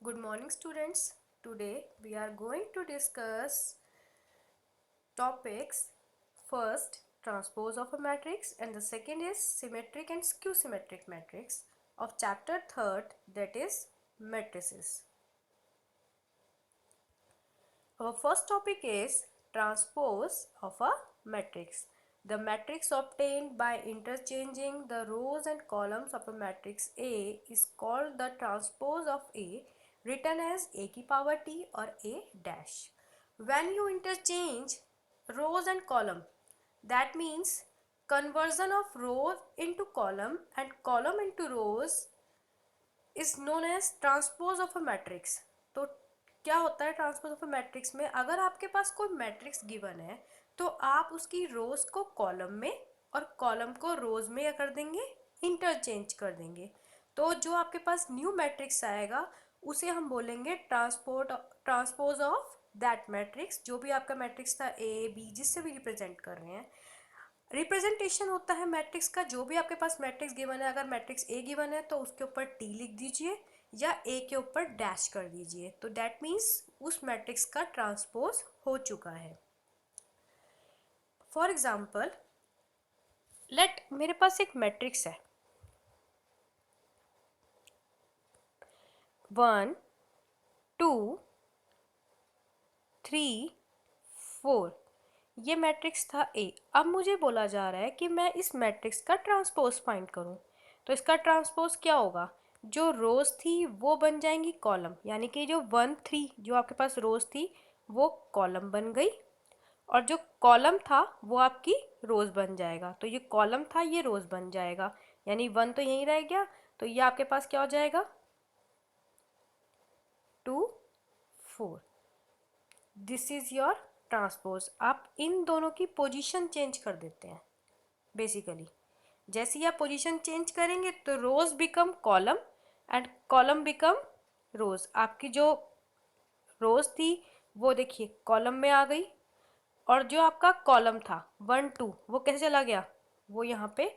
Good morning, students. Today we are going to discuss topics. First, transpose of a matrix, and the second is symmetric and skew symmetric matrix of chapter 3rd, that is matrices. Our first topic is transpose of a matrix. The matrix obtained by interchanging the rows and columns of a matrix A is called the transpose of A, written as A की power t or A dash. When you interchange rows and column, that means conversion of rows into column and column into rows is known as transpose of a matrix. तो क्या होता है transpose of a matrix में? अगर आपके पास कोई matrix given है तो आप उसकी रोज को कॉलम में और कॉलम को रोज में क्या कर देंगे? इंटरचेंज कर देंगे. तो जो आपके पास न्यू मैट्रिक्स आएगा उसे हम बोलेंगे ट्रांसपोज ऑफ दैट मैट्रिक्स. जो भी आपका मैट्रिक्स था ए बी जिससे भी रिप्रेजेंट कर रहे हैं, रिप्रेजेंटेशन होता है मैट्रिक्स का. जो भी आपके पास मैट्रिक्स गिवन है, अगर मैट्रिक्स ए गिवन है तो उसके ऊपर टी लिख दीजिए या ए के ऊपर डैश कर दीजिए. तो दैट मीन्स उस मैट्रिक्स का ट्रांसपोज हो चुका है. फॉर एग्जाम्पल, लेट मेरे पास एक मैट्रिक्स है 1 2 3 4. ये मैट्रिक्स था ए. अब मुझे बोला जा रहा है कि मैं इस मैट्रिक्स का ट्रांसपोज फाइंड करूं. तो इसका ट्रांसपोज क्या होगा? जो रोज थी वो बन जाएंगी कॉलम, यानी कि जो 1 3 जो आपके पास रोज थी वो कॉलम बन गई, और जो कॉलम था वो आपकी रोज बन जाएगा. तो ये कॉलम था ये रोज बन जाएगा, यानी 1 तो यहीं रह गया. तो ये आपके पास क्या हो जाएगा? 2 4. This is your transpose. आप इन दोनों की पोजीशन चेंज कर देते हैं बेसिकली. जैसे ही आप पोजीशन चेंज करेंगे तो rows become column and column become rows. आपकी जो रोज थी वो देखिए कॉलम में आ गई, और जो आपका कॉलम था 1 2 वो कैसे चला गया? वो यहाँ पे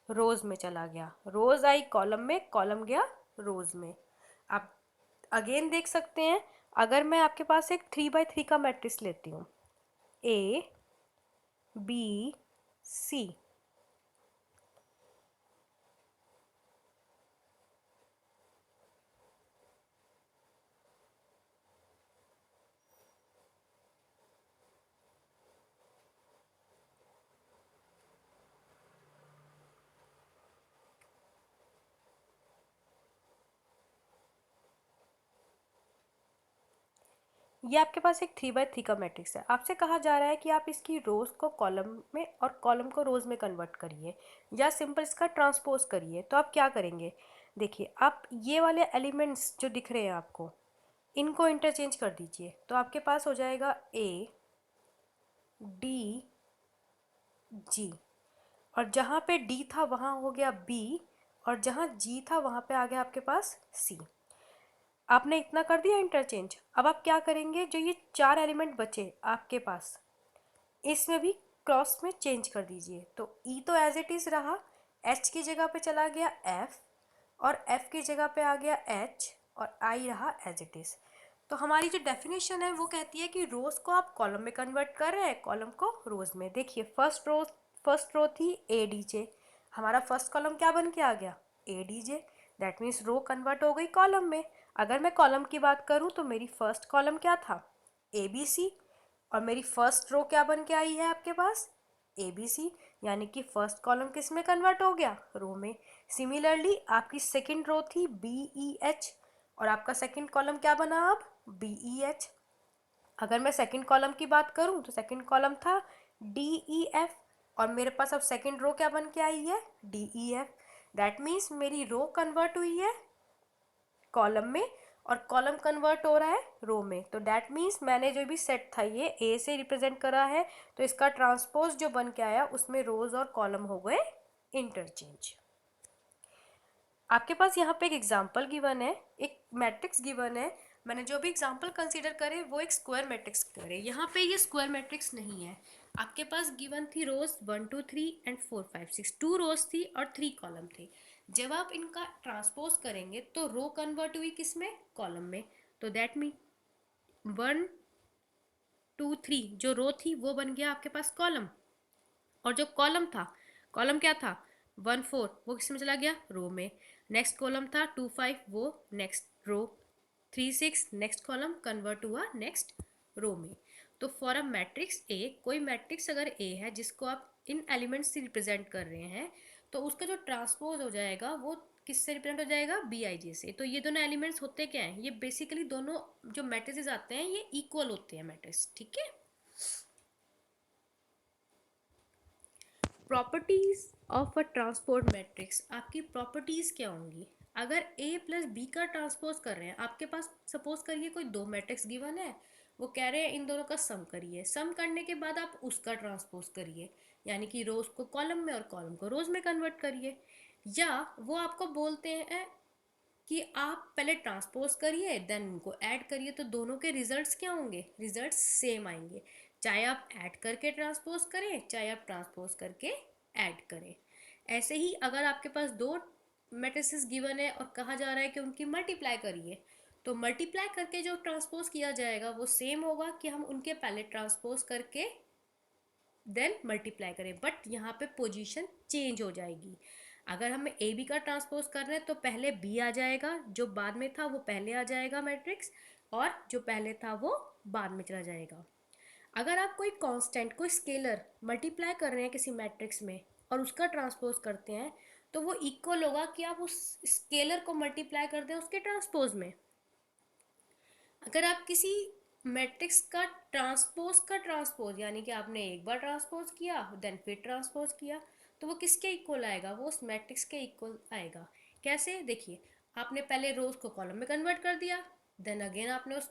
रोज में चला गया. रोज आई कॉलम में, कॉलम गया रोज में. आप अगेन देख सकते हैं, अगर मैं आपके पास एक 3x3 का मैट्रिक्स लेती हूँ ए बी सी, ये आपके पास एक 3x3 का मैट्रिक्स है. आपसे कहा जा रहा है कि आप इसकी रोज को कॉलम में और कॉलम को रोज में कन्वर्ट करिए या सिंपल इसका ट्रांसपोज करिए. तो आप क्या करेंगे? देखिए, आप ये वाले एलिमेंट्स जो दिख रहे हैं आपको, इनको इंटरचेंज कर दीजिए. तो आपके पास हो जाएगा ए डी जी, और जहाँ पे डी था वहाँ हो गया बी, और जहाँ जी था वहाँ पे आ गया आपके पास सी. आपने इतना कर दिया इंटरचेंज. अब आप क्या करेंगे? जो ये 4 एलिमेंट बचे आपके पास, इसमें भी क्रॉस में चेंज कर दीजिए. तो ई तो एज इट इज़ रहा, एच की जगह पे चला गया एफ, और एफ की जगह पे आ गया एच, और आई रहा एज इट इज़. तो हमारी जो डेफिनेशन है वो कहती है कि रोज़ को आप कॉलम में कन्वर्ट कर रहे हैं, कॉलम को रोज़ में. देखिए, फर्स्ट रो थी ए डी जे. हमारा फर्स्ट कॉलम क्या बन के आ गया? A d j. That means row convert हो गई कॉलम में. अगर मैं कॉलम की बात करूँ तो मेरी फर्स्ट कॉलम क्या था? ए बी सी, और मेरी फर्स्ट रो क्या बन के आई है आपके पास? A B C. यानी कि फर्स्ट कॉलम किस में कन्वर्ट हो गया? रो में. सिमिलरली आपकी सेकंड रो थी बी ई एच, और आपका सेकंड कॉलम क्या बना अब? B e h. अगर मैं सेकंड कॉलम की बात करूं तो सेकंड कॉलम था डी ई एफ, और मेरे पास अब सेकंड रो क्या बन के आई है? D e F. That means मेरी रो कन्वर्ट हुई है कॉलम में, और कॉलम कन्वर्ट हो रहा है रो में. तो दैट मीन्स मैंने जो भी सेट था ये ए से रिप्रेजेंट करा है, तो इसका ट्रांसपोज जो बन के आया उसमें रोज और कॉलम हो गए इंटरचेंज. आपके पास यहाँ पे एक एग्जाम्पल गिवन है, एक मैट्रिक्स गिवन है. मैंने जो भी एग्जाम्पल कंसीडर करे वो एक स्क्वायर मैट्रिक्स करे. यहाँ पे ये स्क्वायर मैट्रिक्स नहीं है. आपके पास गिवन थी रोज 1 2 3 एंड 4 5 6. 2 रोज थी और 3 कॉलम थे. जब आप इनका ट्रांसपोज करेंगे तो रो कन्वर्ट हुई किस में? कॉलम में. तो दैट मीन 1 2 3 जो रो थी वो बन गया आपके पास कॉलम, और जो कॉलम था, कॉलम क्या था, 1 4 वो किस में चला गया, रो में। नेक्स्ट कॉलम था 2 5 वो next row, 3 6 next column convert हुआ नेक्स्ट रो में। तो फॉर अ मैट्रिक्स ए, कोई मैट्रिक्स अगर ए है जिसको आप इन एलिमेंट्स से रिप्रेजेंट कर रहे हैं, तो उसका जो ट्रांसपोज हो जाएगा वो किससे रिप्रेजेंट हो जाएगा, बी आई जे से। तो ये दोनों एलिमेंट्स होते क्या हैं, ये बेसिकली दोनों जो मैट्रिसेस आते हैं ये इक्वल होते हैं मैट्रिक्स, ठीक है। Properties of a transport matrix, आपकी प्रॉपर्टीज क्या होंगी अगर ए प्लस बी का ट्रांसपोज कर रहे हैं। आपके पास सपोज करिए कोई दो मैट्रिक्स गिवन है, वो कह रहे हैं इन दोनों का सम करिए, सम करने के बाद आप उसका ट्रांसपोज करिए, यानी कि रोज को कॉलम में और कॉलम को रोज में कन्वर्ट करिए। या वो आपको बोलते हैं कि आप पहले ट्रांसपोज करिए देन उनको ऐड करिए, तो दोनों के रिजल्ट्स क्या होंगे, रिजल्ट्स सेम आएंगे, चाहे आप ऐड करके ट्रांसपोज करें चाहे आप ट्रांसपोज करके ऐड करें। ऐसे ही अगर आपके पास दो मैट्रिसेस गिवन है और कहा जा रहा है कि उनकी मल्टीप्लाई करिए, तो मल्टीप्लाई करके जो ट्रांसपोज किया जाएगा वो सेम होगा कि हम उनके पहले ट्रांसपोज करके देन मल्टीप्लाई करें, बट यहाँ पे पोजीशन चेंज हो जाएगी। अगर हमें ए बी का ट्रांसपोज करना है तो पहले बी आ जाएगा, जो बाद में था वो पहले आ जाएगा मैट्रिक्स, और जो पहले था वो बाद में चला जाएगा। अगर आप कोई कांस्टेंट, कोई स्केलर मल्टीप्लाई कर रहे हैं किसी मैट्रिक्स में और उसका ट्रांसपोज करते हैं, तो वो इक्वल होगा कि आप उस स्केलर को मल्टीप्लाई कर दें उसके ट्रांसपोज में। अगर आप किसी मैट्रिक्स का ट्रांसपोज यानी कि आपने एक बार ट्रांसपोज किया देन फिर ट्रांसपोज किया, तो वो किसके इक्वल आएगा, वो उस मैट्रिक्स के इक्वल आएगा। कैसे, देखिए, आपने पहले रोज को कॉलम में कन्वर्ट कर दिया, देन अगेन आपने उस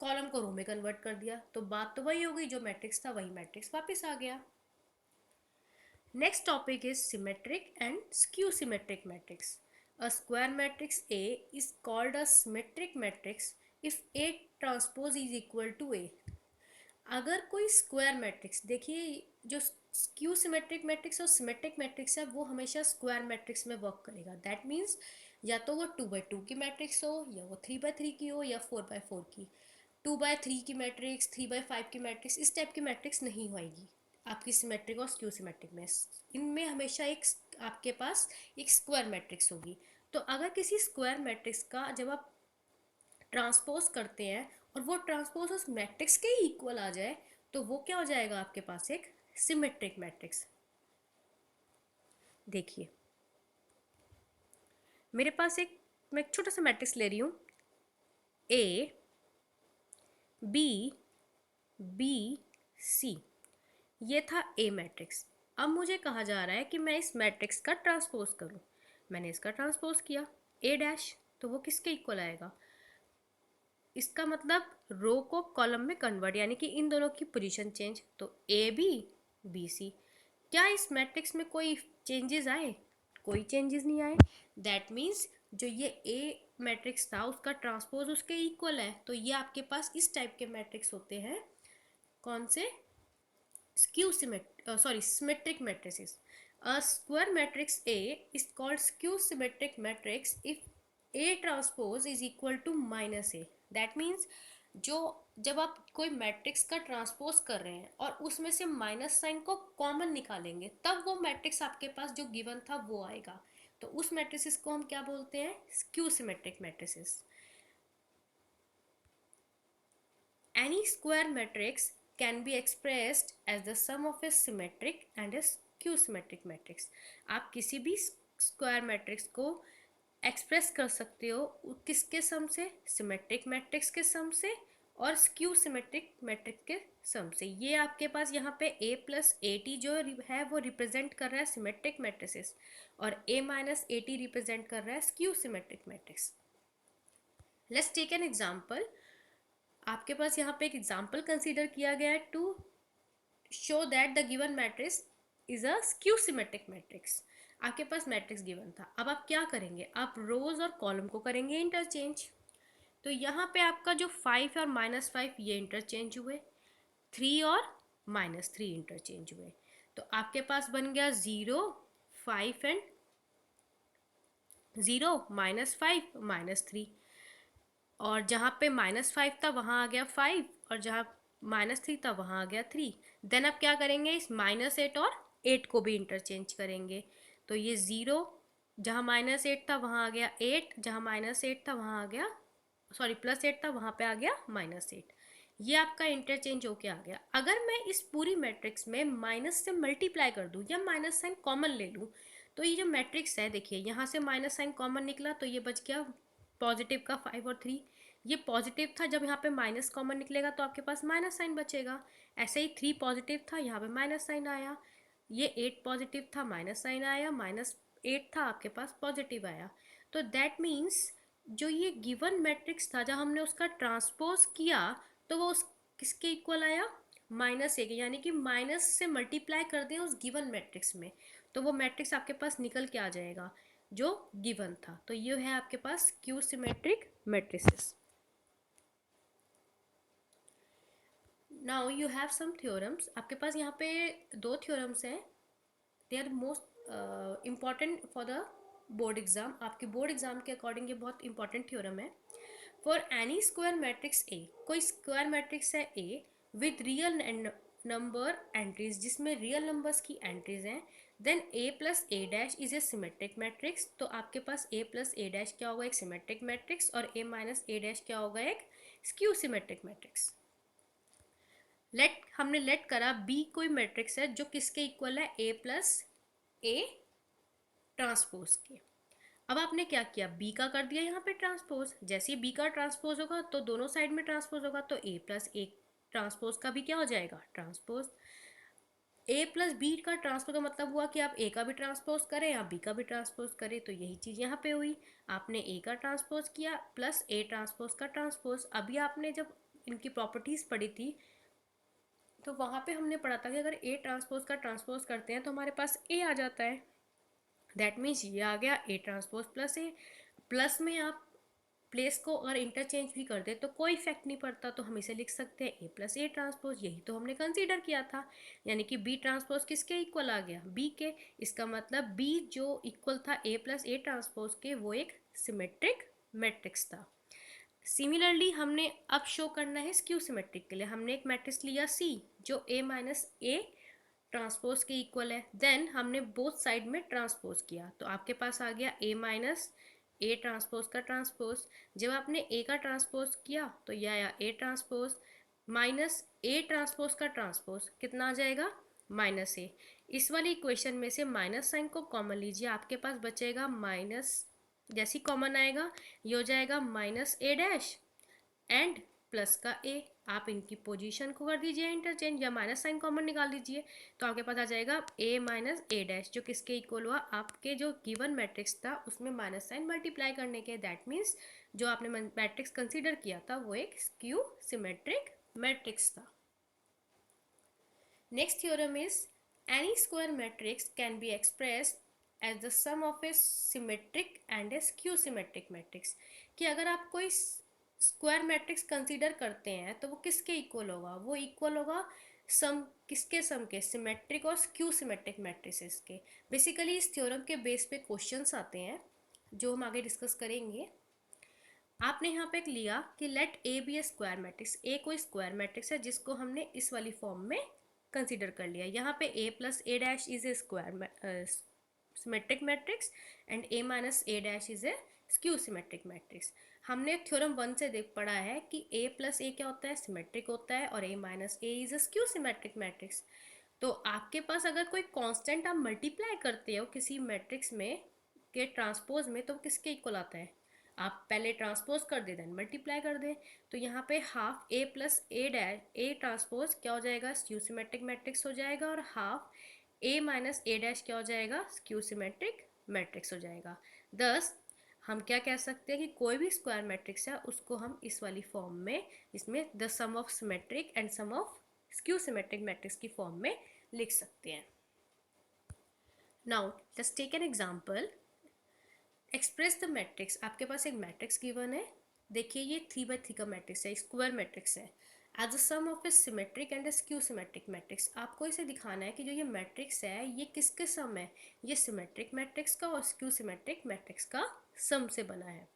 कॉलम को रो में कन्वर्ट कर दिया, तो बात तो वही हो गई, जो मैट्रिक्स था वही मैट्रिक्स वापस आ गया। Next topic is symmetric and skew symmetric matrix. A square matrix A is called a symmetric matrix if A transpose is equal to A. अगर कोई स्क्वायर मैट्रिक्स, देखिए जो स्क्यू सिमेट्रिक मैट्रिक्स और symmetric matrix है वो हमेशा square matrix में work करेगा। दैट मीन्स या तो वो 2x2 की मैट्रिक्स हो, या वो 3x3 की हो, या 4x4 की। 2x3 की मैट्रिक्स, 3x5 की मैट्रिक्स, इस टाइप की मैट्रिक्स नहीं होएगी आपकी सिमेट्रिक और स्क्यू सिमेट्रिक में। इनमें हमेशा एक आपके पास एक स्क्वायर मैट्रिक्स होगी। तो अगर किसी स्क्वायर मैट्रिक्स का जब आप ट्रांसपोज करते हैं और वो ट्रांसपोज उस मैट्रिक्स के ही इक्वल आ जाए, तो वो क्या हो जाएगा आपके पास, एक सिमेट्रिक मैट्रिक्स। देखिए मेरे पास मैं एक छोटा सा मैट्रिक्स ले रही हूँ, ए बी बी सी, ये था ए मैट्रिक्स। अब मुझे कहा जा रहा है कि मैं इस मैट्रिक्स का ट्रांसपोज करूँ। मैंने इसका ट्रांसपोज किया ए डैश, तो वो किसके इक्वल आएगा, इसका मतलब रो को कॉलम में कन्वर्ट, यानी कि इन दोनों की पोजीशन चेंज, तो ए बी बी सी। क्या इस मैट्रिक्स में कोई चेंजेस आए, कोई चेंजेस नहीं आए। दैट मीन्स जो ये ए मैट्रिक्स था उसका ट्रांसपोज उसके इक्वल है, तो ये आपके पास इस टाइप के मैट्रिक्स होते हैं, कौन से, skew symmetric matrices. A square matrix A is called skew symmetric matrix if A transpose is equal to minus A. That means जब आप कोई मैट्रिक्स का ट्रांसपोज कर रहे हैं और उसमें से माइनस साइन को कॉमन निकालेंगे, तब वो मैट्रिक्स आपके पास जो गिवन था वो आएगा। तो उस मैट्रिसेस को हम क्या बोलते हैं, skew symmetric matrices. Any square matrix can be expressed as the sum of a symmetric and a skew symmetric matrix. आप किसी भी स्क्वायर मैट्रिक्स को एक्सप्रेस कर सकते हो किसके सम से, सिमेट्रिक मैट्रिक्स के सम से और स्क्यू सिमेट्रिक मैट्रिक्स के सम से। ये आपके पास यहाँ पे a प्लस ए टी जो है वो रिप्रेजेंट कर रहा है सिमेट्रिक मैट्रिसेस, और a minus a t represent कर रहा है skew symmetric matrix. Let's take an example. आपके पास यहाँ पे एक एग्जाम्पल कंसीडर किया गया है to show that the given matrix is a skew symmetric matrix. आपके पास मैट्रिक्स गिवन था, अब आप क्या करेंगे, आप रोज और कॉलम को करेंगे इंटरचेंज। तो यहाँ पे आपका जो 5 और -5 ये इंटरचेंज हुए, 3 और -3 इंटरचेंज हुए, तो आपके पास बन गया 0 5 एंड 0 -5 -3। और जहाँ पे -5 था वहाँ आ गया 5, और जहाँ -3 था वहाँ आ गया 3। देन अब क्या करेंगे, इस -8 और 8 को भी इंटरचेंज करेंगे। तो ये 0, जहाँ -8 था वहाँ आ गया 8, जहाँ -8 था वहाँ आ गया, सॉरी +8 था वहाँ पे आ गया -8। ये आपका इंटरचेंज होके आ गया। अगर मैं इस पूरी मैट्रिक्स में माइनस से मल्टीप्लाई कर दूँ या माइनस साइन कॉमन ले लूँ, तो ये जो मैट्रिक्स है देखिए, यहाँ से माइनस साइन कॉमन निकला तो ये बच गया पॉजिटिव का 5 और 3। ये पॉजिटिव था, जब यहाँ पे माइनस कॉमन निकलेगा तो आपके पास माइनस साइन बचेगा। ऐसे ही 3 पॉजिटिव था, यहाँ पे माइनस साइन आया। ये 8 पॉजिटिव था, माइनस साइन आया। -8 था, आपके पास पॉजिटिव आया। तो दैट मीन्स जो ये गिवन मैट्रिक्स था, जब हमने उसका ट्रांसपोज किया तो वो उस किसके इक्वल आया, -1, यानी कि माइनस से मल्टीप्लाई कर दें उस गिवन मैट्रिक्स में, तो वो मैट्रिक्स आपके पास निकल के आ जाएगा जो गिवन था। तो ये है आपके पास skew symmetric matrices. Now you have some theorems. आपके पास यहाँ पे 2 थ्योरम्स हैं। They are most important for the board exam. आपके बोर्ड एग्जाम के अकॉर्डिंग ये बहुत इंपॉर्टेंट थ्योरम है। For any square matrix A, कोई स्क्वायर मैट्रिक्स है A with real number entries, जिसमें रियल नंबर्स की एंट्रीज हैं, then A plus A dash is a symmetric matrix. तो आपके पास ए प्लस ए डैश क्या होगा, एक सिमेट्रिक मैट्रिक्स, और ए माइनस ए डैश क्या होगा, एक स्क्यू सिमेट्रिक मैट्रिक्स। हमने लेट करा बी कोई मैट्रिक्स है जो किसके इक्वल है, ए प्लस ए ट्रांसपोज के। अब आपने क्या किया, बी का कर दिया यहाँ पे ट्रांसपोज। जैसे ही बी का ट्रांसपोज होगा तो दोनों साइड में ट्रांसपोज होगा, तो ए प्लस ए ट्रांसपोज का भी क्या हो जाएगा, ट्रांसपोज। ए प्लस बी का ट्रांसपोज का मतलब हुआ कि आप ए का भी ट्रांसपोज करें या बी का भी ट्रांसपोज करें। तो यही चीज़ यहाँ पे हुई, आपने ए का ट्रांसपोज किया प्लस ए ट्रांसपोज का ट्रांसपोज। अभी आपने जब इनकी प्रॉपर्टीज़ पढ़ी थी तो वहाँ पे हमने पढ़ा था कि अगर ए ट्रांसपोज का ट्रांसपोज करते हैं तो हमारे पास ए आ जाता है। दैट मीन्स ये आ गया A transpose plus A. Plus में आप प्लेस को अगर इंटरचेंज भी कर दे तो कोई इफेक्ट नहीं पड़ता, तो हम इसे लिख सकते हैं ए प्लस ए ट्रांसपोज। यही तो हमने कंसीडर किया था, यानी कि बी ट्रांसपोज किसके इक्वल आ गया, बी के। इसका मतलब बी जो इक्वल था ए प्लस ए ट्रांसपोज के, वो एक सिमेट्रिक मैट्रिक्स था। सिमिलरली हमने अब शो करना है स्क्यू सिमेट्रिक के लिए। हमने एक मैट्रिक्स लिया सी जो ए माइनस ए ट्रांसपोज के इक्वल है। देन हमने बोथ साइड में ट्रांसपोज किया, तो आपके पास आ गया ए माइनस ए ट्रांसपोज का ट्रांसपोज। जब आपने ए का ट्रांसपोज किया तो यह आया A transpose minus A transpose का ट्रांसपोज, कितना आ जाएगा, -a। इस वाली इक्वेशन में से माइनस साइन को कॉमन लीजिए, आपके पास बचेगा माइनस, जैसे कॉमन आएगा ये हो जाएगा -a डैश एंड प्लस का ए। आप इनकी पोजीशन को कर दीजिए इंटरचेंज, या माइनस साइन कॉमन निकाल दीजिए, तो आपके पास आ जाएगा ए माइनस ए डैश, जो किसके इक्वल हुआ, आपके जो गिवन मैट्रिक्स था उसमें माइनस साइन मल्टीप्लाई करने के। दैट मीन्स जो आपने मैट्रिक्स कंसीडर किया था वो एक स्क्यू सिमेट्रिक मैट्रिक्स था। Next theorem is any square matrix can be expressed as the sum of a symmetric and a skew symmetric matrix. कि अगर आप कोई स्क्वायर मैट्रिक्स कंसीडर करते हैं तो वो किसके इक्वल होगा, वो इक्वल होगा सम, किसके सम के, सिमेट्रिक और स्क्यू सिमेट्रिक मैट्रिसेस के। बेसिकली इस थ्योरम के बेस पे क्वेश्चंस आते हैं जो हम आगे डिस्कस करेंगे। आपने यहाँ पे एक लिया कि let A be a square matrix, A कोई स्क्वायर मैट्रिक्स है जिसको हमने इस वाली फॉर्म में कंसीडर कर लिया। यहाँ पे A plus A dash is a square symmetric matrix and A minus A dash is a skew symmetric matrix. हमने थ्योरम 1 से देख पढ़ा है कि ए प्लस ए क्या होता है, सिमेट्रिक होता है, और A minus A is a skew symmetric matrix. तो आपके पास अगर कोई कांस्टेंट आप मल्टीप्लाई करते हो किसी मैट्रिक्स में के ट्रांसपोज में, तो किसके इक्वल आता है, आप पहले ट्रांसपोज कर दे देन मल्टीप्लाई कर दे। तो यहाँ पे half A plus A dash A transpose क्या हो जाएगा, स्क्यू सिमेट्रिक मैट्रिक्स हो जाएगा, और half A minus A dash क्या हो जाएगा, स्क्यू सिमेट्रिक मैट्रिक्स हो जाएगा। दस हम क्या कह सकते हैं कि कोई भी स्क्वायर मैट्रिक्स है उसको हम इस वाली फॉर्म में, इसमें the sum of symmetric and sum of skew symmetric matrix की फॉर्म में लिख सकते हैं। Now let's take an example. Express the matrix, आपके पास एक मैट्रिक्स गिवन है। देखिए ये 3x3 का मैट्रिक्स है, स्क्वायर मैट्रिक्स है। As a sum of a symmetric and a skew symmetric matrix, आपको इसे दिखाना है कि जो ये मैट्रिक्स है ये किसके सम है, ये सिमेट्रिक मैट्रिक्स का और स्क्यू सिमेट्रिक मैट्रिक्स का सम से बना है।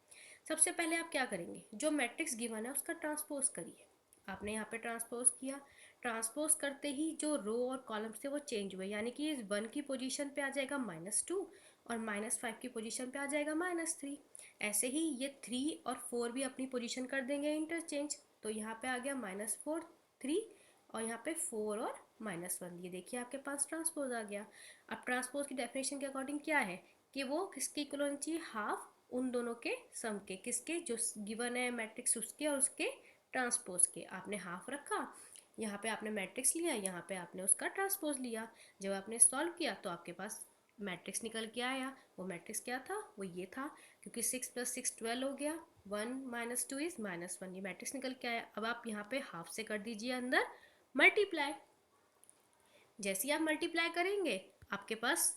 सबसे पहले आप क्या करेंगे, जो मैट्रिक्स गिवन है उसका ट्रांसपोज करिए। आपने यहाँ पे ट्रांसपोज किया, ट्रांसपोज करते ही जो रो और कॉलम्स थे वो चेंज हुए, यानी कि इस 1 की पोजीशन पे आ जाएगा -2 और -5 की पोजीशन पे आ जाएगा -3। ऐसे ही ये 3 और 4 भी अपनी पोजीशन कर देंगे इंटरचेंज, तो यहाँ पे आ गया -4 3 और यहाँ पे 4 और -1। ये देखिए आपके पास ट्रांसपोज आ गया। अब ट्रांसपोज की डेफिनेशन के अकॉर्डिंग क्या है कि वो किसके इक्वल होनी चाहिए, हाफ उन दोनों के सम के, किसके, जो गिवन है मैट्रिक्स उसके और उसके ट्रांसपोज के। आपने हाफ रखा, यहाँ पे आपने मैट्रिक्स लिया, यहाँ पे आपने उसका ट्रांसपोज लिया। जब आपने सॉल्व किया तो आपके पास मैट्रिक्स निकल के आया। वो मैट्रिक्स क्या था, वो ये था, क्योंकि 6 + 6 12 हो गया, 1 - 2 इज -1, ये मैट्रिक्स निकल के आया। अब आप यहाँ पे हाफ से कर दीजिए अंदर मल्टीप्लाई। जैसे ही आप मल्टीप्लाई करेंगे आपके पास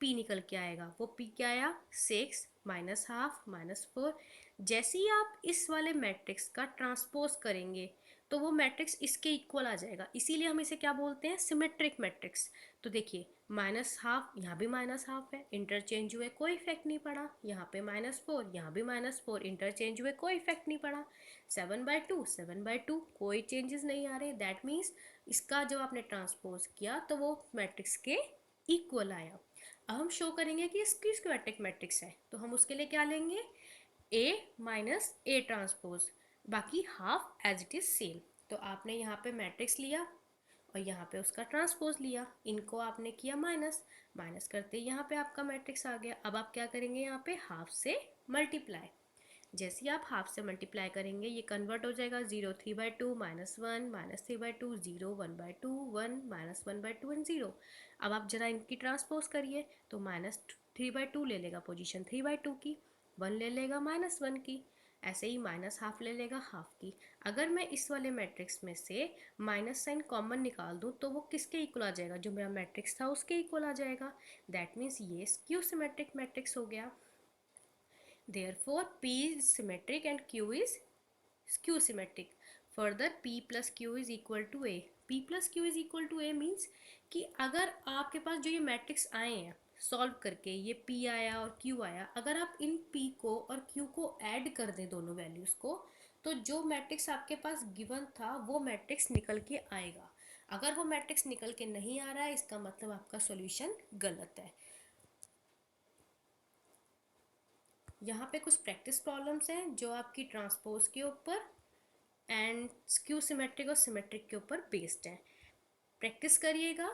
p निकल के आएगा। वो p क्या आया, 6 -हाफ -4। जैसे ही आप इस वाले मैट्रिक्स का ट्रांसपोज करेंगे तो वो मैट्रिक्स इसके इक्वल आ जाएगा, इसीलिए हम इसे क्या बोलते हैं, सिमेट्रिक मैट्रिक्स। तो देखिए -हाफ, यहाँ भी -हाफ है, इंटरचेंज हुए, कोई इफेक्ट नहीं पड़ा। यहाँ पे -4, यहाँ भी -4, इंटरचेंज हुए, कोई इफेक्ट नहीं पड़ा। 7/2 7/2, कोई चेंजेस नहीं आ रहे। दैट मीन्स इसका जब आपने ट्रांसपोज किया तो वो मैट्रिक्स के इक्वल आया। अब हम शो करेंगे कि इसकी स्क्वायरटिक मैट्रिक्स है, तो हम उसके लिए क्या लेंगे, A माइनस A ट्रांसपोज, बाकी half as it is same. तो आपने यहाँ पे मैट्रिक्स लिया और यहाँ पे उसका ट्रांसपोज लिया, इनको आपने किया माइनस, माइनस करते ही यहाँ पे आपका मैट्रिक्स आ गया। अब आप क्या करेंगे, यहाँ पे हाफ से मल्टीप्लाई। जैसे ही आप हाफ से मल्टीप्लाई करेंगे ये कन्वर्ट हो जाएगा, 0 3/2 -1 -3/2 0 1/2 1 -1/2 एंड 0। अब आप जरा इनकी ट्रांसपोज करिए, तो -3/2 ले लेगा पोजीशन 3/2 की, 1 ले लेगा -1 की, ऐसे ही -हाफ ले लेगा हाफ की। अगर मैं इस वाले मैट्रिक्स में से माइनस साइन कॉमन निकाल दूँ तो वो किसके इक्वल आ जाएगा, जो मेरा मैट्रिक्स था उसके इक्वल आ जाएगा। दैट मीन्स ये स्क्यू सिमेट्रिक मैट्रिक्स हो गया। Therefore, P is symmetric and Q is skew symmetric. Further, P plus Q is equal to A. P plus Q is equal to A means कि अगर आपके पास जो ये matrix आए हैं सॉल्व करके, ये P आया और Q आया, अगर आप इन P को और Q को ऐड कर दें दोनों वैल्यूज़ को, तो जो मैट्रिक्स आपके पास गिवन था वो मैट्रिक्स निकल के आएगा। अगर वो मैट्रिक्स निकल के नहीं आ रहा है, इसका मतलब आपका सॉल्यूशन गलत है। यहाँ पे कुछ प्रैक्टिस प्रॉब्लम्स हैं जो आपकी ट्रांसपोज के ऊपर एंड स्क्यू सिमेट्रिक और सिमेट्रिक के ऊपर बेस्ड है। प्रैक्टिस करिएगा